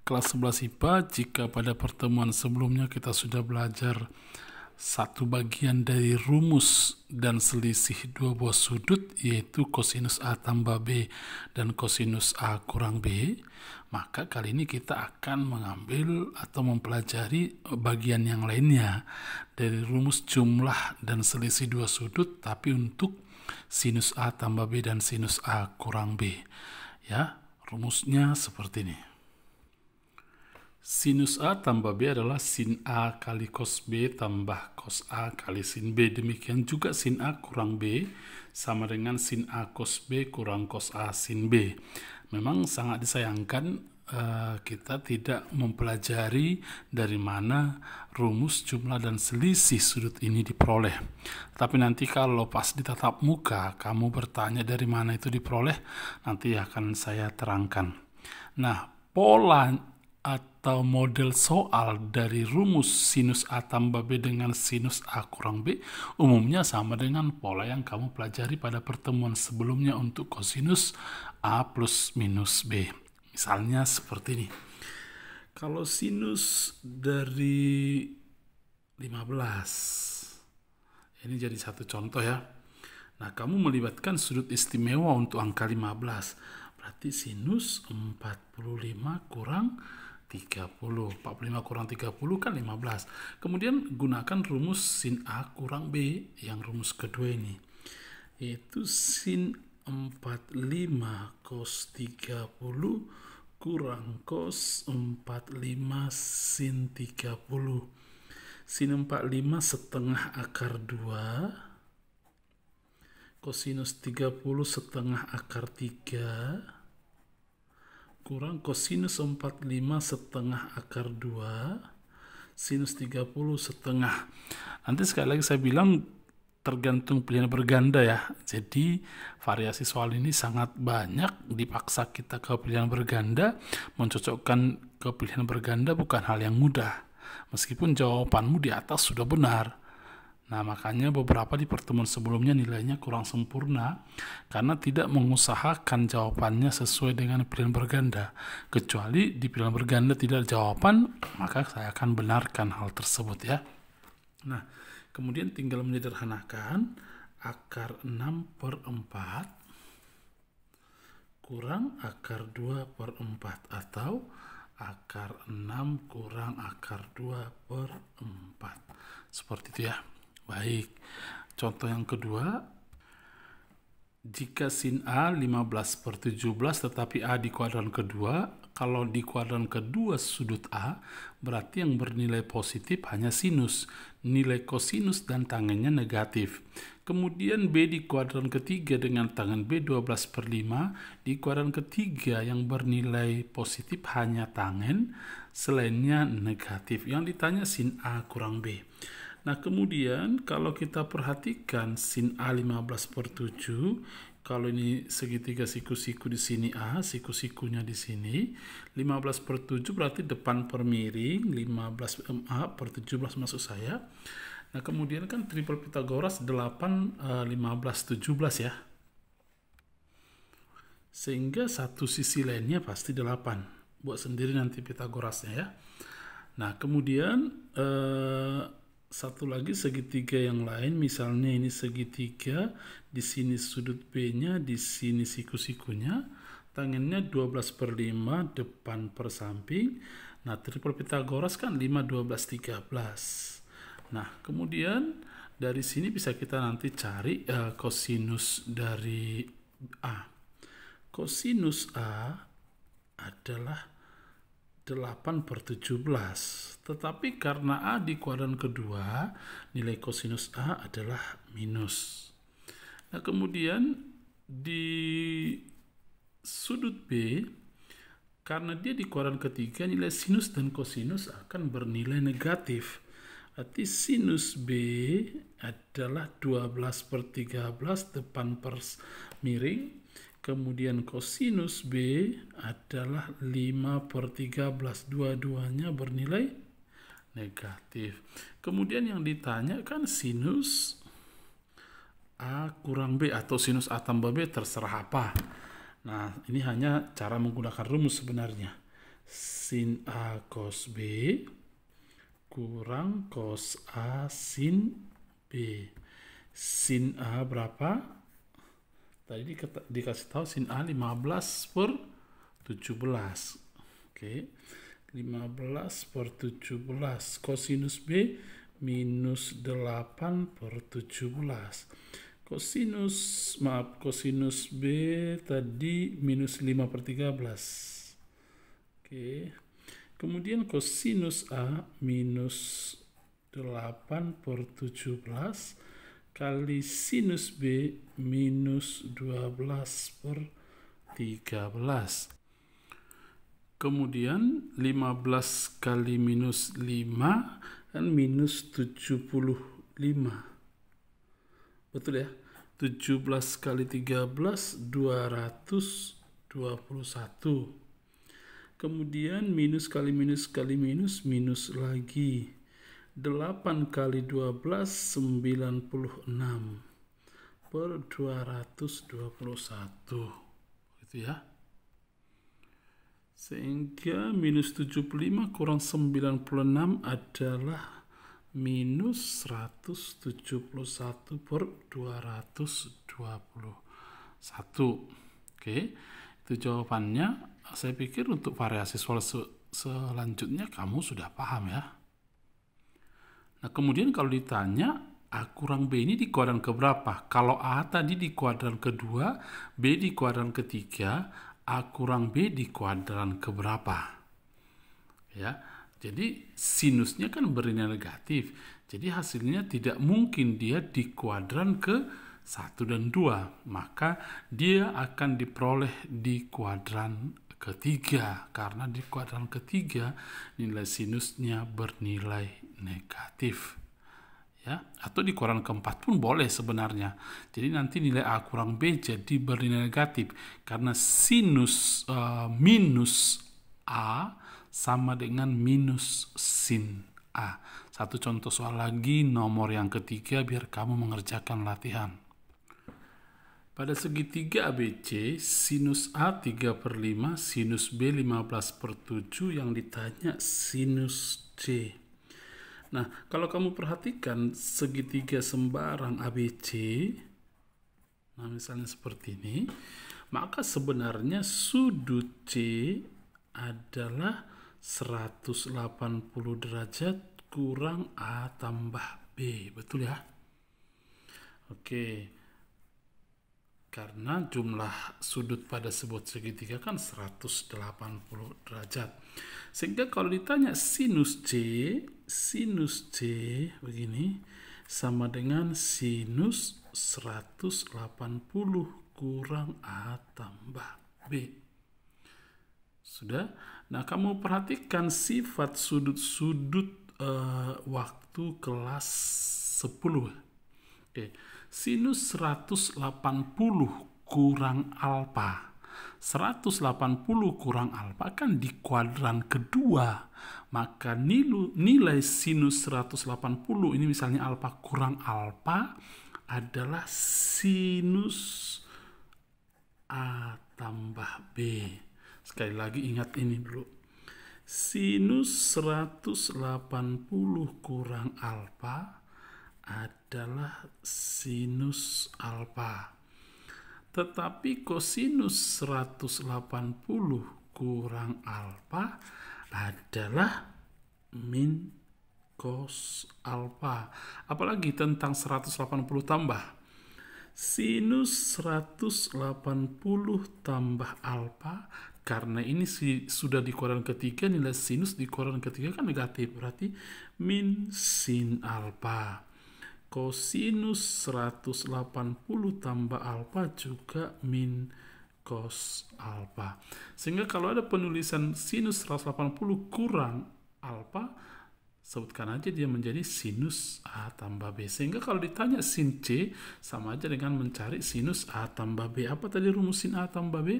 kelas 11 IPA. Jika pada pertemuan sebelumnya kita sudah belajar satu bagian dari rumus dan selisih dua buah sudut, yaitu kosinus A tambah B dan kosinus A kurang B, maka kali ini kita akan mengambil atau mempelajari bagian yang lainnya dari rumus jumlah dan selisih dua sudut, tapi untuk sinus A tambah B dan sinus A kurang B. Ya, rumusnya seperti ini. Sinus A tambah B adalah sin A kali cos B tambah cos A kali sin B. Demikian juga sin A kurang B sama dengan sin A cos B kurang cos A sin B. Memang sangat disayangkan kita tidak mempelajari dari mana rumus jumlah dan selisih sudut ini diperoleh. Tapi nanti kalau pas di tatap muka kamu bertanya dari mana itu diperoleh, nanti akan saya terangkan. Nah, pola atau model soal dari rumus sinus A tambah B dengan sinus A kurang B umumnya sama dengan pola yang kamu pelajari pada pertemuan sebelumnya untuk kosinus A plus minus B. Misalnya seperti ini. Kalau sinus dari 15, ini jadi satu contoh ya. Nah, kamu melibatkan sudut istimewa untuk angka 15. Berarti sinus 45 kurang 30. 45 kurang 30 kan 15. Kemudian gunakan rumus sin A kurang B yang rumus kedua ini. Yaitu sin 45 cos 30 kurang cos 45 sin 30. Sin 45 setengah akar 2. Kosinus 30 setengah akar 3 kurang kosinus 45 setengah akar 2 sinus 30 setengah. Nanti sekali lagi saya bilang tergantung pilihan berganda ya. Jadi variasi soal ini sangat banyak, dipaksa kita ke pilihan berganda. Mencocokkan ke pilihan berganda bukan hal yang mudah, meskipun jawabanmu di atas sudah benar. Nah, makanya beberapa di pertemuan sebelumnya nilainya kurang sempurna karena tidak mengusahakan jawabannya sesuai dengan pilihan berganda. Kecuali di pilihan berganda tidak ada jawaban, maka saya akan benarkan hal tersebut ya. Nah, kemudian tinggal menyederhanakan akar 6/4 kurang akar 2/4 atau akar 6 kurang akar 2/4. Seperti itu ya. Baik, contoh yang kedua, jika sin A 15/17 tetapi A di kuadran kedua, kalau di kuadran kedua sudut A, berarti yang bernilai positif hanya sinus, nilai kosinus dan tangennya negatif. Kemudian B di kuadran ketiga dengan tangen B 12/5, di kuadran ketiga yang bernilai positif hanya tangen, selainnya negatif. Yang ditanya sin A kurang B. Nah, kemudian kalau kita perhatikan sin A 15/7, kalau ini segitiga siku-siku di sini A, siku-sikunya di sini, 15/7 berarti depan per miring, 15/17 maksud saya. Nah, kemudian kan triple Pitagoras 8, 15, 17 ya. Sehingga satu sisi lainnya pasti 8. Buat sendiri nanti Pitagorasnya ya. Nah, kemudian satu lagi segitiga yang lain, misalnya ini segitiga, di sini sudut B-nya, di sini siku-sikunya, tangennya 12/5, depan per samping. Nah, triple Pitagoras kan 5, 12, 13. Nah, kemudian dari sini bisa kita nanti cari kosinus dari A. Kosinus A adalah 8/17, tetapi karena A di kuadran kedua, nilai kosinus A adalah minus. Nah, kemudian di sudut B, karena dia di kuadran ketiga, nilai sinus dan kosinus akan bernilai negatif. Arti sinus B adalah 12/13 depan per miring. Kemudian kosinus B adalah 5/13, dua-duanya bernilai negatif. Kemudian yang ditanya kan sinus A kurang B atau sinus A tambah B, terserah apa. Nah, ini hanya cara menggunakan rumus sebenarnya. sin A cos B kurang cos A sin B. Sin A berapa? Tadi dikasih tahu sin A 15/17. Oke. 15/17. Kosinus B minus 8/17. Kosinus B tadi minus 5/13. Oke. Kemudian kosinus A minus 8/17 kali sinus B minus 12/13. Kemudian 15 kali minus 5 kan minus 75. Betul ya? 17 kali 13 221. Kemudian minus kali minus kali minus lagi. 8 kali 12 96 per 221. Gitu ya. Sehingga minus 75 kurang 96 adalah minus 171 per 221. Oke, itu jawabannya. Saya pikir untuk variasi soal selanjutnya kamu sudah paham ya. Nah, kemudian kalau ditanya A kurang B ini di kuadran keberapa? Kalau A tadi di kuadran kedua, B di kuadran ketiga, A kurang B di kuadran keberapa? Ya, jadi sinusnya kan bernilai negatif. Jadi hasilnya tidak mungkin dia di kuadran ke 1 dan 2. Maka dia akan diperoleh di kuadran ketiga. Karena di kuadran ketiga nilai sinusnya bernilai negatif. Ya, atau di kuadran keempat pun boleh sebenarnya. Jadi nanti nilai A kurang B jadi bernilai negatif karena sinus minus A sama dengan minus sin A. Satu contoh soal lagi, nomor yang ketiga biar kamu mengerjakan latihan. Pada segitiga ABC, sinus A 3/5, sinus B 15/7, yang ditanya sinus C. Nah, kalau kamu perhatikan segitiga sembarang ABC, nah misalnya seperti ini, maka sebenarnya sudut C adalah 180 derajat kurang A tambah B, betul ya? Oke, karena jumlah sudut pada sebuah segitiga kan 180 derajat. Sehingga kalau ditanya sinus C begini sama dengan sinus 180 kurang A tambah B. Sudah? Nah, kamu perhatikan sifat sudut-sudut waktu kelas 10. Oke. Sinus 180 kurang alfa. 180 kurang alfa kan di kuadran kedua. Maka nilai sinus 180 ini misalnya alfa kurang alfa adalah sinus A tambah B. Sekali lagi ingat ini dulu. Sinus 180 kurang alfa adalah sinus alfa. Tetapi kosinus 180 kurang alfa adalah min cos alfa. Apalagi tentang 180 tambah. Sinus 180 tambah alfa, karena ini sudah di kuadran ketiga, nilai sinus di kuadran ketiga kan negatif, berarti min sin alfa. Kosinus 180 tambah alfa juga min cos alfa. Sehingga kalau ada penulisan sinus 180 kurang alfa, sebutkan aja dia menjadi sinus A tambah B. Sehingga kalau ditanya sin C, sama aja dengan mencari sinus A tambah B. Apa tadi rumus sin A tambah B?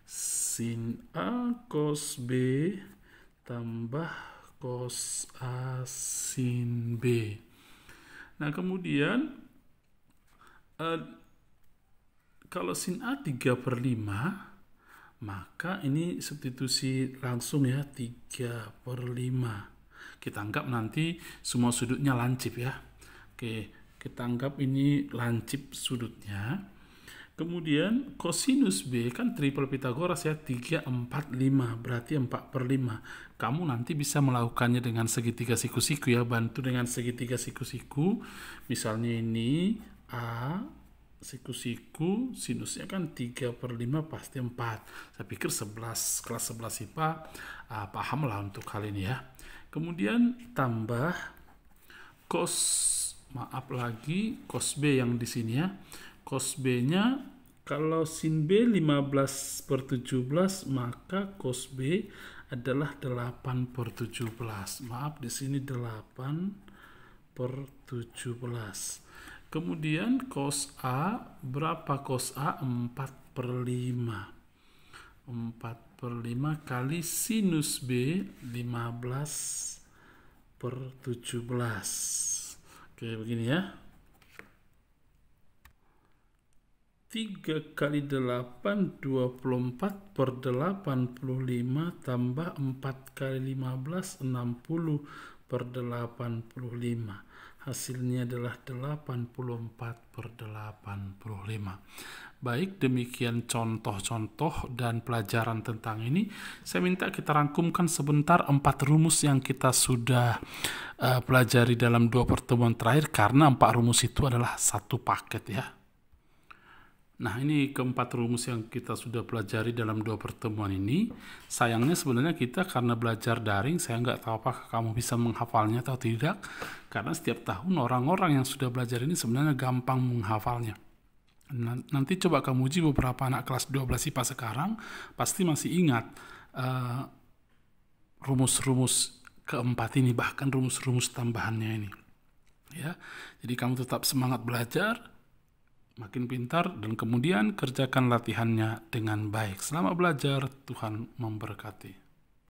Sin A cos B tambah cos A sin B. Nah, kemudian kalau sin A 3/5, Maka ini substitusi langsung ya, 3/5. Kita anggap nanti semua sudutnya lancip ya. Oke, kita anggap ini lancip sudutnya. Kemudian kosinus B kan triple Pitagoras ya, 3, 4, 5, berarti 4/5. Kamu nanti bisa melakukannya dengan segitiga siku-siku ya, bantu dengan segitiga siku-siku. Misalnya ini A, siku-siku, sinusnya kan 3/5 pasti 4. Saya pikir kelas 11 IPA paham lah untuk hal ini ya. Kemudian tambah cos B yang di sini ya. Cos B-nya, kalau sin B 15/17, maka cos B adalah 8/17. Maaf, di sini 8/17. Kemudian cos A, berapa cos A? 4/5. 4/5 kali sinus B 15/17. Oke, begini ya. 3 kali 8, 24/85 tambah 4 kali 15, 60/85. Hasilnya adalah 84/85. Baik, demikian contoh-contoh dan pelajaran tentang ini. Saya minta kita rangkumkan sebentar 4 rumus yang kita sudah pelajari dalam 2 pertemuan terakhir, karena 4 rumus itu adalah satu paket ya. Nah, ini keempat rumus yang kita sudah pelajari dalam 2 pertemuan ini. Sayangnya sebenarnya kita karena belajar daring, saya nggak tahu apakah kamu bisa menghafalnya atau tidak. Karena setiap tahun orang-orang yang sudah belajar ini sebenarnya gampang menghafalnya. Nanti coba kamu uji beberapa anak kelas 12 IPA sekarang, pasti masih ingat rumus-rumus keempat ini, bahkan rumus-rumus tambahannya ini. Ya, jadi kamu tetap semangat belajar, makin pintar, dan kemudian kerjakan latihannya dengan baik. Selamat belajar, Tuhan memberkati.